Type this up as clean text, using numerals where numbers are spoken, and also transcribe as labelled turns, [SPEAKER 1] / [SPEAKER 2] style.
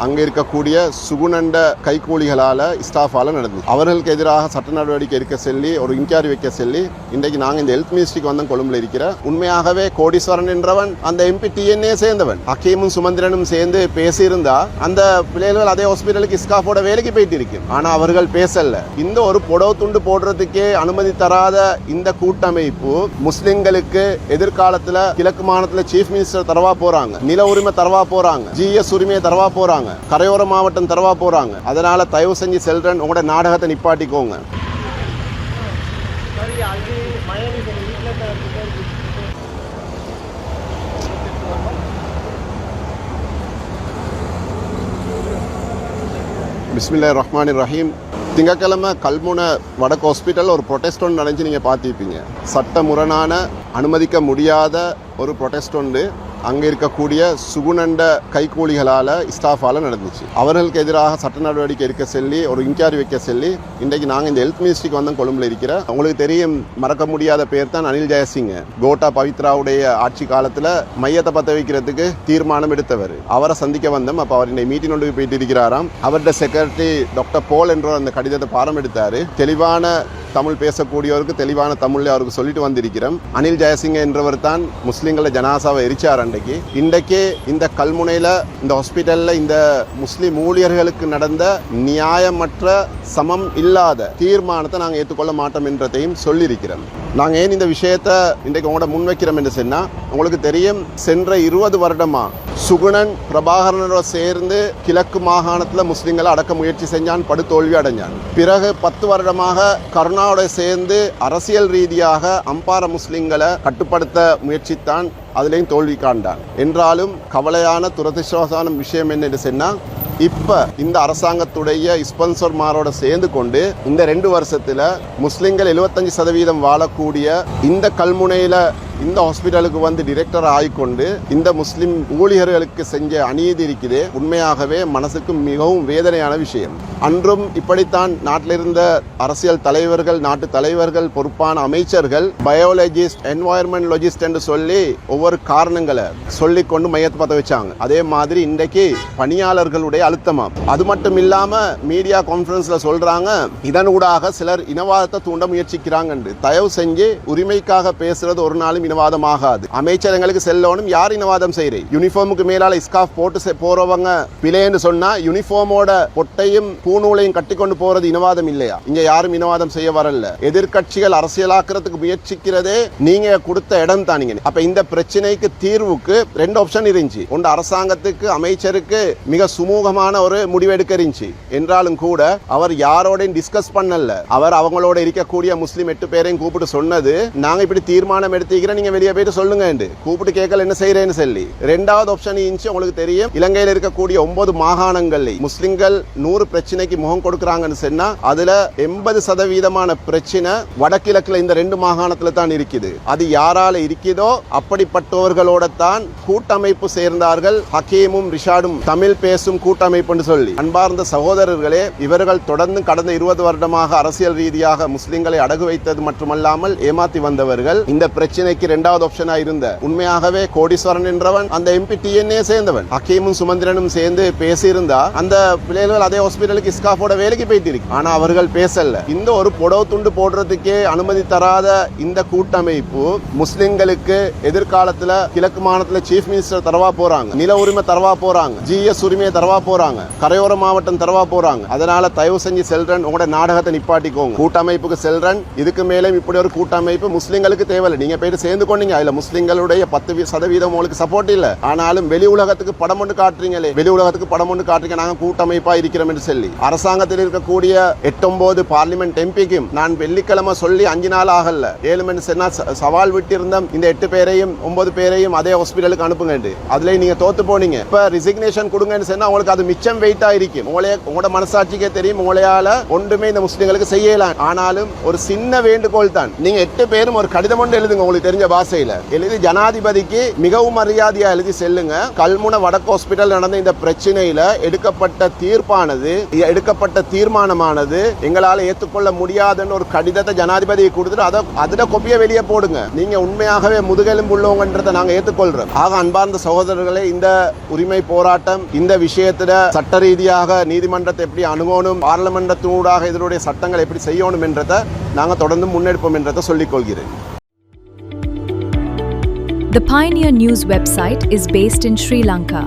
[SPEAKER 1] அங்கே இருக்கக்கூடிய சுகுணண்ட கைகூலிகளால் ஸ்டாஃபால் நடந்தது. அவர்களுக்கு எதிராக சட்ட நடவடிக்கை எடுக்க சொல்லி ஒரு இன்கொயரி வைக்க சொல்லி இன்றைக்கு நாங்கள் இந்த ஹெல்த் மினிஸ்ட்ரிக்கு வந்தோம் கொழும்புல இருக்கிற. உண்மையாகவே கோடீஸ்வரன் என்றவன் அந்த எம்பி டிஎன்ஏ சேர்ந்தவன். ஹக்கீமும் சுமந்திரனும் சேர்ந்து பேசியிருந்தா அந்த பிள்ளைகள் அதே ஹாஸ்பிட்டலுக்கு ஸ்டாஃபோட வேலைக்கு போயிட்டு இருக்கு. ஆனா அவர்கள் பேசல. இந்த ஒரு புடவை துண்டு போடுறதுக்கே அனுமதி தராத இந்த கூட்டமைப்பு முஸ்லிம்களுக்கு எதிர்காலத்துல கிழக்கு மாநிலத்துல சீஃப் மினிஸ்டர் தரவா போறாங்க, நில உரிமை தரவா போறாங்க, ஜிஎஸ் உரிமையை தரவா போறாங்க, கரையோர மாவட்டம் தரவா போறாங்க. அதனால தயவு செஞ்சு செல்றன் உங்களோட நாடகத்தை நிப்பாட்டிக்கோங்க. பிஸ்மில்லாஹிர் ரஹ்மானிர் ரஹீம். திங்கட்கிழமை கல்முனை வடக்கு ஹாஸ்பிட்டல் ஒரு ப்ரொடெஸ்ட் ஒன்று நடந்துச்சு. நீங்கள் பார்த்துருப்பீங்க. சட்ட முரணான அனுமதிக்க முடியாத ஒரு ப்ரொடெஸ்ட் ஒன்று அங்கே இருக்கக்கூடிய சுகுணண்ட கைகூலிகளால் ஸ்டாஃபால் நடந்துச்சு. அவர்களுக்கு எதிராக சட்ட நடவடிக்கை எடுக்க சொல்லி ஒரு இன்கொயரி வைக்க சொல்லி இன்றைக்கு நாங்கள் இந்த ஹெல்த் மினிஸ்ட்ரிக்கு வந்தோம் கொழும்புல இருக்கிற. உங்களுக்கு தெரியும், மறக்க முடியாத பேர் தான் அனில் ஜெயசிங்க. கோட்டா பவித்ராவுடைய ஆட்சி காலத்தில் மையத்தை பற்ற வைக்கிறதுக்கு தீர்மானம் எடுத்தவர். அவரை சந்திக்க வந்தோம். அப்போ அவர் இந்த மீட்டிங் ஒன்று போயிட்டு இருக்கிறாராம். அவருடைய செக்ரட்டரி டாக்டர் போல் என்ற அந்த கடிதத்தை பாரம் எடுத்தார். தெளிவான தமிழ் பேசக்கூடியவருக்கு தெளிவான தமிழில் அவருக்கு சொல்லிட்டு வந்திருக்கிறோம். அனில் ஜெயசிங்க என்றவர் தான் முஸ்லீம்களை ஜனாசாவை எரிச்சார். இன்றைக்கு இந்த கல்முனையில் இந்த ஹாஸ்பிட்டலில் இந்த முஸ்லீம் ஊழியர்களுக்கு நடந்த நியாயமற்ற சமம் இல்லாத தீர்மானத்தை நாங்கள் ஏற்றுக்கொள்ள மாட்டோம் என்றதையும் சொல்லியிருக்கிறோம். நாங்கள் ஏன் இந்த விஷயத்தை இன்றைக்கு உங்களோட முன்வைக்கிறோம் என்று சொன்னால், உங்களுக்கு தெரியும், சென்ற 20 வருடமா சுகுணன் பிரபாகரனோட சேர்ந்து கிழக்கு மாகாணத்தில் முஸ்லீம்களை அடக்க முயற்சி செஞ்சான், படுதோல்வி அடைஞ்சான். பிறகு 10 வருடமாக கருணாவோட சேர்ந்து அரசியல் ரீதியாக அம்பார முஸ்லீம்களை கட்டுப்படுத்த முயற்சித்தான், அதிலையும் தோல்வி காண்டான். என்றாலும் கவலையான துரதிர்ஷ்டவசமான விஷயம் என்னன்னு சொன்னால், இப்போ இந்த அரசாங்கத்துடைய ஸ்பான்சர்மாரோட சேர்ந்து கொண்டு இந்த 2 வருஷத்தில் முஸ்லீம்கள் 75% வாழக்கூடிய இந்த கல்முனையில் இந்த ஹாஸ்பிட்டலுக்கு வந்து டிரெக்டர் ஆகிக்கொண்டு இந்த முஸ்லிம் ஊழியர்களுக்கு செஞ்ச அநீதி இருக்குது. உண்மையாகவே மனசுக்கு மிகவும் வேதனையான விஷயம். அன்றும் இப்படித்தான் நாட்டில் இருந்த அரசியல் தலைவர்கள், நாட்டு தலைவர்கள், பொறுப்பான அமைச்சர்கள் பயோலஜிஸ்ட், என்வாயர்மெண்டலஜிஸ்ட் என்று சொல்லி ஒவ்வொரு காரணங்களை சொல்லிக்கொண்டு மையத்தை பற்ற வச்சாங்க. அதே மாதிரி இன்றைக்கு பணியாளர்களுடைய அழுத்தமா. அது மட்டும் இல்லாம மீடியா கான்ஃபரன்ஸ்ல சொல்றாங்க, இதன் ஊடாக சிலர் இனவாதத்தை தூண்ட முயற்சிக்கிறாங்க. தயவு செஞ்சு உரிமைக்காக பேசுறது ஒரு நாளும் இனவாதம் ஆகாது. அமைச்சரங்களுக்கு செல்லணும். யார் இனவாதம் செய்யறீங்க? யூனிஃபார்முக்கு மேலால ஸ்கார்ஃப் போட்டு போறவங்க பிள்ளைன்னு சொன்னா யூனிஃபார்மோட பொட்டையும் பூநூலையும் கட்டிக்கொண்டு போறது இனவாதம் இல்லையா? இங்க யாரும் இனவாதம் செய்ய வரல. எதிர்கட்சிகள் அரசியலாக்குறதுக்கு முயற்சிக்கிறதே நீங்க கொடுத்த இடம் தானீங்க. அப்ப இந்த பிரச்சனைக்கு தீர்வுக்கு 2 ஆப்ஷன் இருந்துச்சு. ஒன்று, அரசாங்கத்துக்கு அமைச்சருக்கு மிக சுமூகமான ஒரு முடிவெடுக்க இருந்துச்சு. என்றாலும் கூட அவர் யாரோடையும் டிஸ்கஸ் பண்ணல. அவர் அவங்களோட இருக்கக்கூடிய முஸ்லிம் 8 பேரையும் கூப்பிட்டு சொன்னது, நாங்க இப்படி தீர்மானம் எடுத்துக்கிறேன், நீங்க வெளியே போயிட்டு சொல்லுங்க கூப்பிட்டு கேட்கல என்ன செய்யறேன்னு சொல்லி. 2வது ஆப்ஷன் இருந்துச்சு. உங்களுக்கு தெரியும், இலங்கையில் இருக்கக்கூடிய 9 மாகாணங்களில் முஸ்லிம்கள் 100 பிரச்சனைக்கு முகம் கொடுக்கறாங்கன்னு சொன்னா அதுல 80% பிரச்சனை வடகிழக்குல இந்த 2 மாகாணத்துல தான் இருக்குது. அது யாரால இருக்குதோ அப்படிப்பட்டவர்களோட தான் கூட்டமைப்பு சேர்ந்தார்கள். ஹக்கீமும் ரிஷாடும் தமிழ் பேசும் கூட்டமைப்புன்னு சொல்லி. அன்பார்ந்த சகோதரர்களே, இவர்கள் தொடர்ந்து கடந்த 20 வருடமாக அரசியல் ரீதியாக முஸ்லிம்களை அடகு வைத்தது மட்டுமல்லாமல் ஏமாத்தி வந்தவர்கள். இந்த பிரச்சனைக்கு 2வது ஆப்ஷனா இருந்த உண்மையாகவே கோடீஸ்வரன் என்றவன் அந்த எம்பி டிஎன்ஏ சேர்ந்தவன். ஹக்கீமும் சுமந்திரனும் சேர்ந்து பேசியிருந்தா அந்த பிள்ளைகள் அதே ஹாஸ்பிட்டலுக்கு ஸ்காஃபோட வேலைக்கு போயிட்டு இருக்கு. ஆனா அவர்கள் பேசல. இந்த ஒரு புடவை துண்டு போடுறதுக்கே அனுமதி தராத இந்த கூட்டமைப்பு முஸ்லிம்களுக்கு எதிர்காலத்துல கிழக்கு மாநிலத்துல சீஃப் மினிஸ்டர் தரவா போறாங்க, நில உரிமை தரவா போறாங்க, ஜிஎஸ் உரிமையை தரவா போறாங்க, கரையோர மாவட்டம் தரவா போறாங்க. அதனால தயவு செஞ்சு செல்றன் உங்களோட நாடகத்தை நிப்பாட்டிக்கோங்க. கூட்டமைப்புக்கு செல்றன். இதுக்கு மேலே இப்படி ஒரு கூட்டமைப்பு முஸ்லிம்களுக்கு தேவையில்லை. நீங்க போயிட்டு சேர்ந்து கொண்டீங்க. அதுல முஸ்லிம்களுடைய 10% உங்களுக்கு சப்போர்ட் இல்ல. ஆனாலும் வெளி உலகத்துக்கு படம் ஒன்று காட்டுறீங்களே, வெளி உலகத்துக்கு படம் ஒன்று காட்டுறீங்க, நாங்க கூட்டமைப்பா இருக்கிறோம் என்று சொல்லி. அரசாங்கத்தில் இருக்கக்கூடிய 8-9 பார்லிமெண்ட் எம்பிக்கும் நான் வெள்ளிக்கிழமை சொல்லி 5 நாள் ஆகல, 7 மணி சவால் விட்டு இருந்தோம், இந்த 8 பேரையும் 9 பேரையும் அதே ஹாஸ்பிட்டலுக்கு அனுப்புங்க. அதுல நீங்க தோத்து போனீங்க. இப்ப ரிசிக்னேஷன் கொடுங்கன்னு சொன்னா உங்களுக்கு அது மிச்சம் வெயிட்டா இருக்கும். உங்களோட மனசாட்சிக்கே தெரியும், உங்களையால ஒன்றுமே இந்த முஸ்லிம்களுக்கு செய்யலாம். ஆனாலும் ஒரு சின்ன வேண்டுகோள் தான், நீங்க 8 பேரும் ஒரு கடிதம் ஒன்று எழுதுங்க உங்களுக்கு தெரிஞ்ச பாசையில எழுதி ஜனாதிபதிக்கு மிகவும் மரியாதையா எழுதி செல்லுங்க. கல்முனை வடக்கு ஹாஸ்பிட்டல் நடந்த இந்த பிரச்சனையில எடுக்கப்பட்ட தீர்மானமானது எங்களால் ஏற்றுக்கொள்ள முடியாதுன்னு ஒரு கடிதத்தை ஜனாதிபதியை கொடுத்துட்டு அதில் கொப்பியை வெளியே போடுங்க. நீங்க உண்மையாகவே முதுகெலும்பு உள்ளவங்கன்றதை நாங்க ஏற்றுக்கொள்றோம். ஆக அன்பார்ந்த சகோதரர்களே, இந்த உரிமை போராட்டம் இந்த விஷயத்துல சட்ட ரீதியாக நீதிமன்றத்தை எப்படி அணுகணும், பார்லிமெண்டத்தினூடாக இதனுடைய சட்டங்கள் எப்படி செய்யணும் என்றதை நாங்கள் தொடர்ந்து முன்னெடுப்போம் என்றதை சொல்லிக் கொள்கிறேன்.
[SPEAKER 2] The Pioneer News website is based in Sri Lanka.